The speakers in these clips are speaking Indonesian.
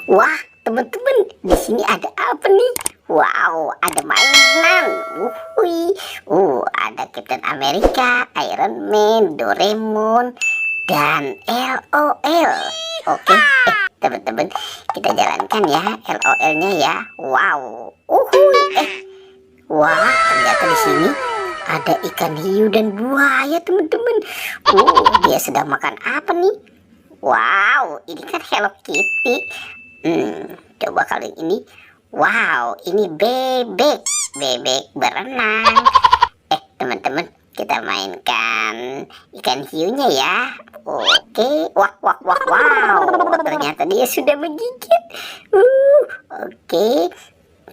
Wah, teman-teman, di sini ada apa nih? Wow, ada mainan. Wuhui. Ada Captain America, Iron Man, Doraemon, dan LOL. Oke, teman-teman, kita jalankan ya LOL-nya ya. Wow. Wah, ternyata di sini ada ikan hiu dan buaya, teman-teman. Dia sedang makan apa nih? Wow, ini kan Hello Kitty. Coba kali ini. Wow, ini bebek berenang. Teman-teman, kita mainkan ikan hiunya ya. Oke, wow, ternyata dia sudah menggigit. Oke,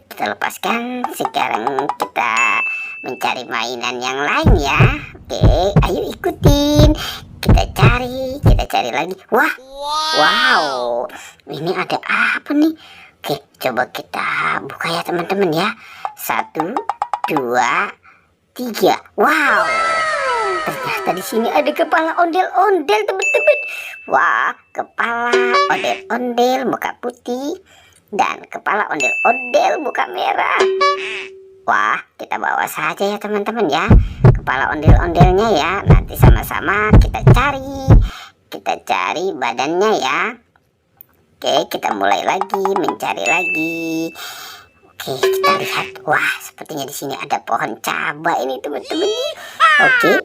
kita lepaskan. Sekarang kita mencari mainan yang lain ya. Oke, ayo ikutin. Kita cari lagi. Wow, ini ada apa nih? Oke, coba kita buka ya teman-teman ya. 1, 2, 3. Wow, ternyata di sini ada kepala ondel-ondel teman-teman. Wah, kepala ondel-ondel muka putih dan kepala ondel-ondel muka merah. Wah, kita bawa saja ya teman-teman ya kepala ondel-ondelnya ya. Nanti sama-sama kita cari badannya ya. Oke, kita mulai lagi mencari lagi. Oke, kita lihat. Wah, sepertinya di sini ada pohon cabai ini teman-teman. Oke,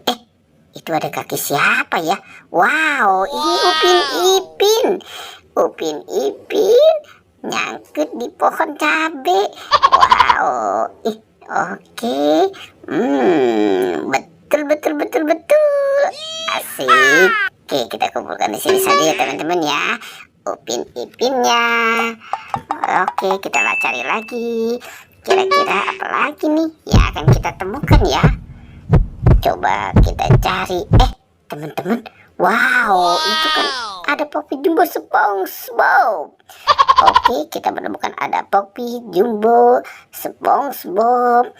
itu ada kaki siapa ya? Wow, ini Upin Ipin nyangkut di pohon cabai. Wow, oke. Betul. Asik. Oke, kita kumpulkan di sini saja ya teman-teman ya. Upin Ipinnya. Oke, kita cari lagi. Kira-kira apa lagi nih yang akan kita temukan ya? Coba kita cari. Teman-teman, wow, itu kan ada Poppy Jumbo SpongeBob. Oke, kita menemukan ada Poppy Jumbo SpongeBob.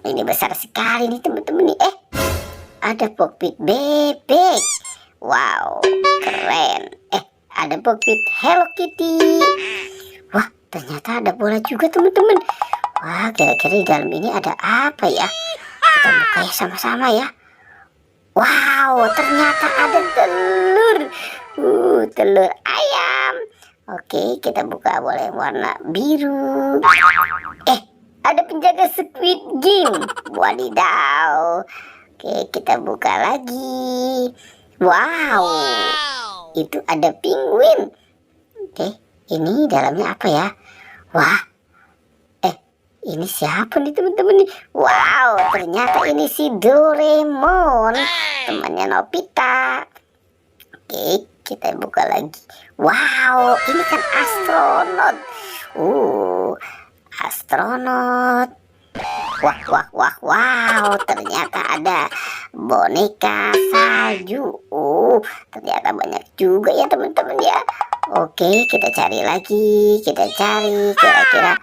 Ini besar sekali nih teman-teman nih. Ada Poppy bebek. Wow, keren. Ada Poppy Hello Kitty. Wah, ternyata ada bola juga teman-teman. Wah, kira-kira di dalam ini ada apa ya? Kita buka ya sama-sama ya. Wow, ternyata ada telur. Telur ayam. Oke, kita buka boleh warna biru. Ada penjaga Squid Game. Wadidaw. Oke, kita buka lagi. Wow, itu ada penguin. Oke, ini dalamnya apa ya? Wah, ini siapa nih teman-teman nih? Wow, ternyata ini si Doraemon, temannya Nobita. Oke, kita buka lagi. Wow, ini kan astronot. Astronot. Wow, ternyata ada boneka salju. Ternyata banyak juga ya teman-teman ya. Oke, kita cari lagi. Kira-kira.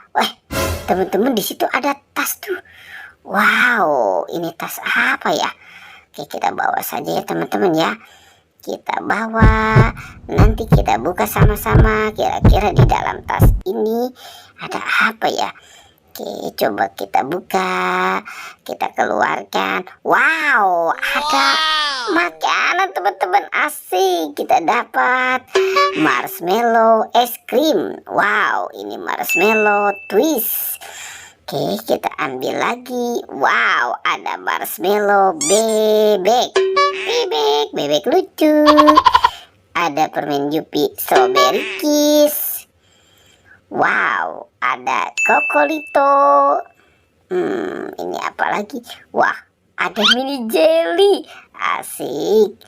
Teman-teman, di situ ada tas tuh. Wow, ini tas apa ya? Oke, kita bawa saja ya teman-teman ya. Kita bawa. Nanti kita buka sama-sama. Kira-kira di dalam tas ini ada apa ya? Oke, coba kita buka. Kita keluarkan. Wow, ada makanan teman-teman. Asik. Kita dapat marshmallow es krim. Wow, ini marshmallow twist. Oke, kita ambil lagi. Wow, ada marshmallow bebek lucu. Ada permen Yupi strawberry kiss. Wow, ada Kokolito. Ini apa lagi? Wah, ada mini jelly. Asik.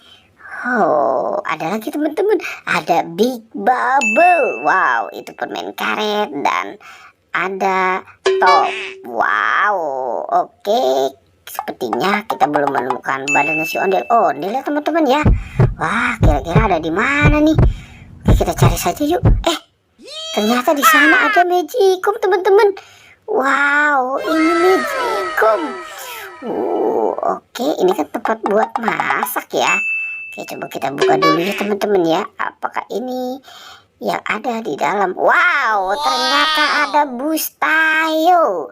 Ada lagi teman-teman. Ada Big Bubble. Wow, itu permen karet. Dan ada top. Wow, oke. Sepertinya kita belum menemukan badannya si ondel-ondel ya teman-teman ya. Wah, kira-kira ada di mana nih? Oke, kita cari saja yuk. Ternyata di sana ada Magicom teman-teman. Wow, ini Magicom. Oke, ini kan tempat buat masak ya. Oke, coba kita buka dulu ya teman-teman ya. Apakah ini yang ada di dalam. Wow, ternyata ada bus Tayo,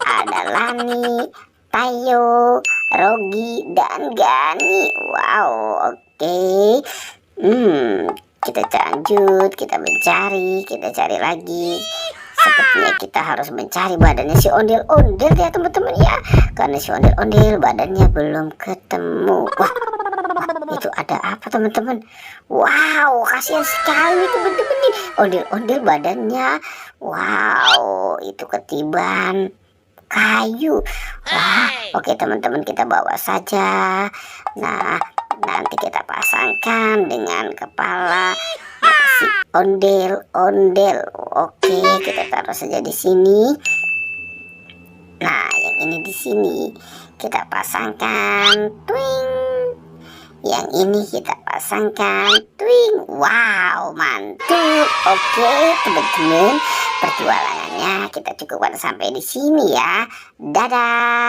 ada Lani, Tayo, Rogi, dan Gani. Wow, oke. Kita lanjut, kita mencari, kita cari lagi. Sepertinya kita harus mencari badannya si ondel-ondel ya teman-teman ya, karena si ondel-ondel badannya belum ketemu. Wah, itu ada apa teman-teman? Wow, kasihan sekali teman-teman nih, ondel-ondel badannya. Wow, itu ketiban kayu. Wah, oke teman-teman, kita bawa saja. Nah, nanti kita pasangkan dengan kepala si ondel-ondel. Oke, kita taruh saja di sini. Nah, yang ini di sini kita pasangkan. Twing. Yang ini kita pasangkan. Twing. Wow, mantul. Oke, teman-teman, perjualannya kita cukupkan sampai di sini ya. Dadah.